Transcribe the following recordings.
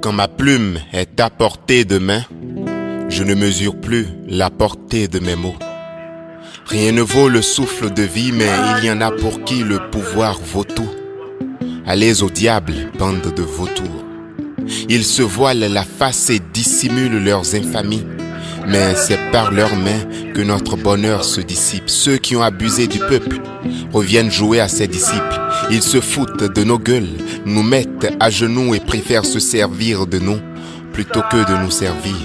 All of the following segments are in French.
Quand ma plume est à portée de main, je ne mesure plus la portée de mes mots. Rien ne vaut le souffle de vie, mais il y en a pour qui le pouvoir vaut tout. Allez au diable, bande de vautours. Ils se voilent la face et dissimulent leurs infamies. Mais c'est par leurs mains que notre bonheur se dissipe. Ceux qui ont abusé du peuple reviennent jouer à ses disciples. Ils se foutent de nos gueules, nous mettent à genoux et préfèrent se servir de nous plutôt que de nous servir.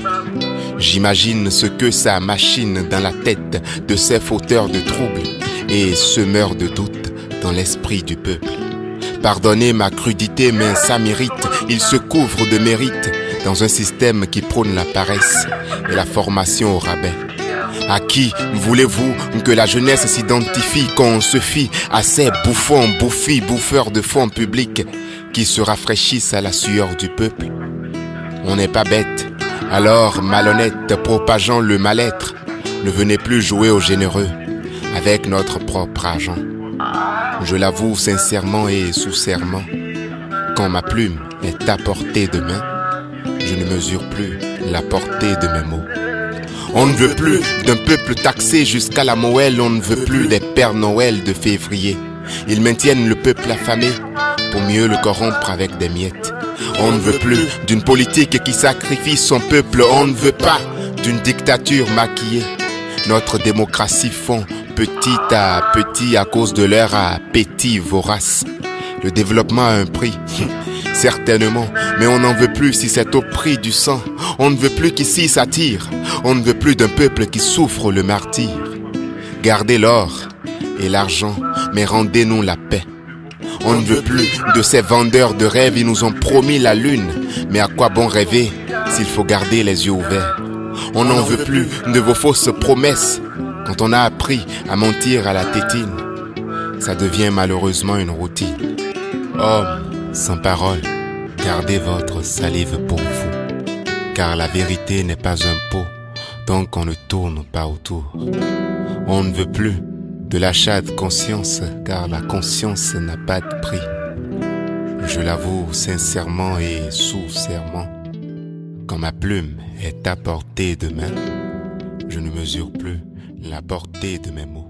J'imagine ce que ça machine dans la tête de ces fauteurs de troubles et semeurs de doutes dans l'esprit du peuple. Pardonnez ma crudité, mais ça mérite. Ils se couvrent de mérite dans un système qui prône la paresse et la formation au rabais. À qui voulez-vous que la jeunesse s'identifie, qu'on se fie à ces bouffons, bouffis, bouffeurs de fonds publics qui se rafraîchissent à la sueur du peuple? On n'est pas bête, alors malhonnête, propageant le mal-être, ne venez plus jouer aux généreux avec notre propre argent. Je l'avoue sincèrement et sous serment, quand ma plume est à portée de main, je ne mesure plus la portée de mes mots. On ne veut plus d'un peuple taxé jusqu'à la moelle, on ne veut plus des Pères Noël de février. Ils maintiennent le peuple affamé pour mieux le corrompre avec des miettes. On ne veut plus d'une politique qui sacrifie son peuple, on ne veut pas d'une dictature maquillée. Notre démocratie fond petit à petit à cause de leur appétit vorace. Le développement a un prix, certainement, mais on n'en veut plus si c'est au prix du sang. On ne veut plus qu'ici ça tire, on ne veut plus d'un peuple qui souffre le martyre. Gardez l'or et l'argent, mais rendez-nous la paix. On ne veut plus de ces vendeurs de rêves, ils nous ont promis la lune, mais à quoi bon rêver s'il faut garder les yeux ouverts? On n'en veut plus de vos fausses promesses. Quand on a appris à mentir à la tétine, ça devient malheureusement une routine. Hommes sans parole, gardez votre salive pour vous, car la vérité n'est pas un pot tant qu'on ne tourne pas autour. On ne veut plus de l'achat de conscience, car la conscience n'a pas de prix. Je l'avoue sincèrement et sous serment, quand ma plume est à portée de main, je ne mesure plus la portée de mes mots.